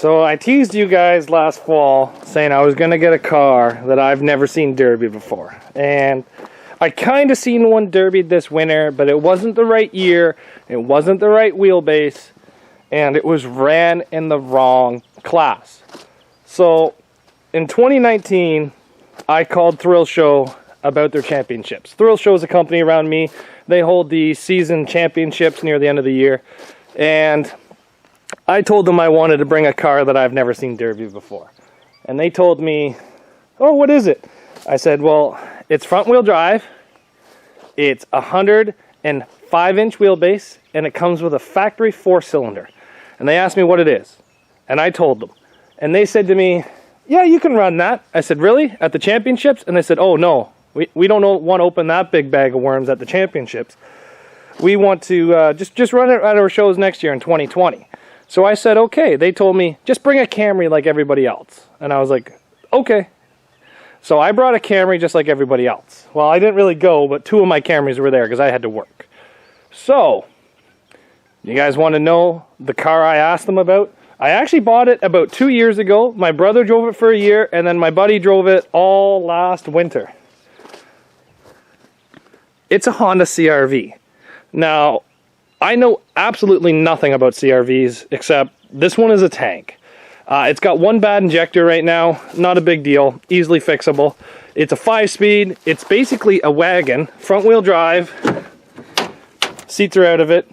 So I teased you guys last fall saying I was going to get a car that I've never seen derbied before. And I kind of seen one derbied this winter, but it wasn't the right year, it wasn't the right wheelbase, and it was ran in the wrong class. So in 2019, I called Thrill Show about their championships. Thrill Show is a company around me. They hold the season championships near the end of the year. And I told them I wanted to bring a car that I've never seen derbied before. And they told me, oh, what is it? I said, well, it's front wheel drive, it's 105-inch wheelbase, and it comes with a factory 4-cylinder. And they asked me what it is. And I told them. And they said to me, yeah, you can run that. I said, really? At the championships? And they said, oh, no. We don't want to open that big bag of worms at the championships. We want to just run it at our shows next year in 2020. So I said, okay. They told me, just bring a Camry like everybody else. And I was like, okay. So I brought a Camry just like everybody else. Well, I didn't really go, but 2 of my Camrys were there because I had to work. So, you guys want to know the car I asked them about? I actually bought it about 2 years ago. My brother drove it for a year, and then my buddy drove it all last winter. It's a Honda CR-V. Now, I know absolutely nothing about CR-Vs, except this one is a tank. It's got one bad injector right now, not a big deal, easily fixable. It's a 5-speed, it's basically a wagon, front wheel drive, seats are out of it,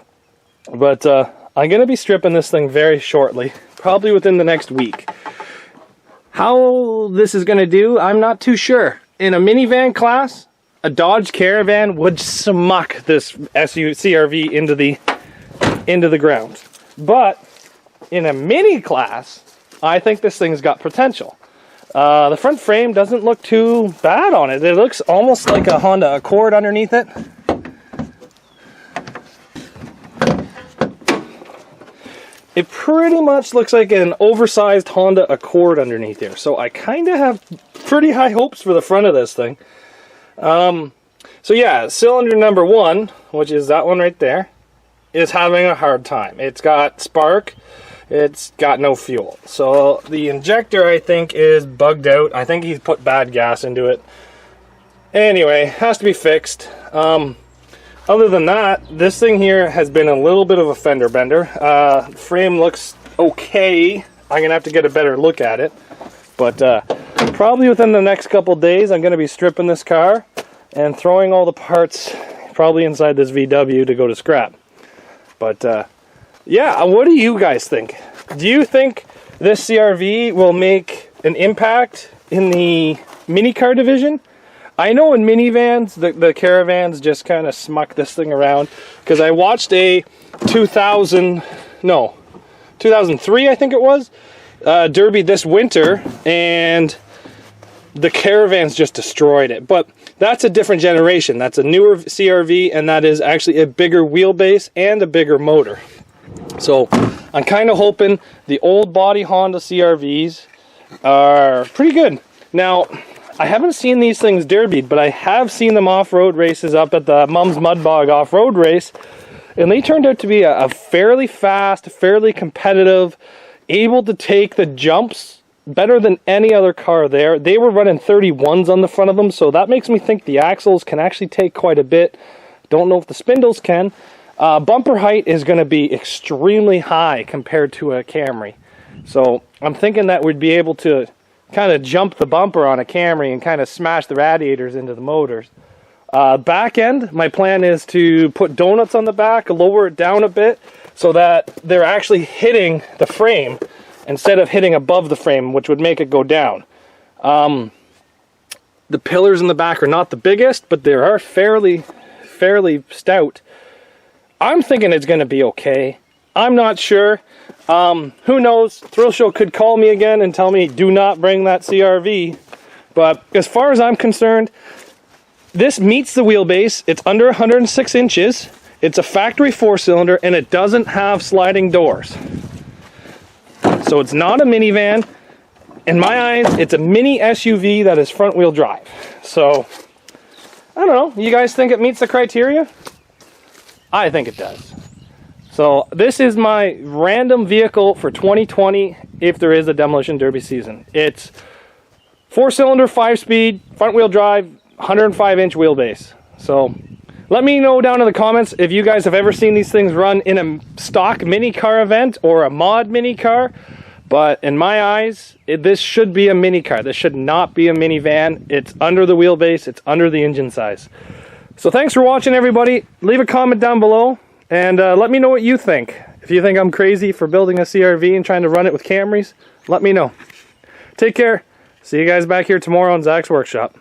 but I'm going to be stripping this thing very shortly, probably within the next week. How this is going to do, I'm not too sure. In a minivan class, a Dodge Caravan would smuck this CR-V into the ground. But in a mini class, I think this thing's got potential. The front frame doesn't look too bad on it. It looks almost like a Honda Accord underneath it. It pretty much looks like an oversized Honda Accord underneath here. So I kind of have pretty high hopes for the front of this thing. So yeah, cylinder number 1, which is that one right there, is having a hard time. It's got spark, it's got no fuel. So the injector, I think, is bugged out. I think he's put bad gas into it. Anyway, has to be fixed. Other than that, this thing here has been a little bit of a fender bender. Frame looks okay. I'm gonna have to get a better look at it. But probably within the next couple days, I'm going to be stripping this car and throwing all the parts probably inside this VW to go to scrap. But yeah, what do you guys think? Do you think this CR-V will make an impact in the mini car division? I know in minivans, the Caravans just kind of smuck this thing around, because I watched a 2003, I think it was, derby this winter, and the Caravans just destroyed it. But that's a different generation. That's a newer CR-V, and that is actually a bigger wheelbase and a bigger motor. So I'm kind of hoping the old body Honda CR-Vs are pretty good. Now, I haven't seen these things derbied, but I have seen them off-road races up at the Mum's Mud Bog off-road race, and they turned out to be a fairly fast, fairly competitive, able to take the jumps better than any other car there. They were running 31s on the front of them, so that makes me think the axles can actually take quite a bit. Don't know if the spindles can. Bumper height is going to be extremely high compared to a Camry. So I'm thinking that we'd be able to kind of jump the bumper on a Camry and kind of smash the radiators into the motors. Back end, my plan is to put donuts on the back, lower it down a bit, so that they're actually hitting the frame instead of hitting above the frame, which would make it go down. The pillars in the back are not the biggest, but they are fairly stout. I'm thinking it's going to be okay. I'm not sure. Who knows? Thrill Show could call me again and tell me, do not bring that CR-V. But as far as I'm concerned, this meets the wheelbase. It's under 106 inches. It's a factory 4-cylinder, and it doesn't have sliding doors. So it's not a minivan. In my eyes, it's a mini SUV that is front-wheel drive. So, I don't know. You guys think it meets the criteria? I think it does. So this is my random vehicle for 2020 if there is a demolition derby season. It's 4-cylinder, 5-speed, front-wheel drive, 105-inch wheelbase. So let me know down in the comments if you guys have ever seen these things run in a stock mini car event or a mod mini car. But in my eyes, this should be a mini car. This should not be a minivan. It's under the wheelbase. It's under the engine size. So thanks for watching, everybody. Leave a comment down below and let me know what you think. If you think I'm crazy for building a CRV and trying to run it with Camrys, let me know. Take care. See you guys back here tomorrow on Zach's Workshop.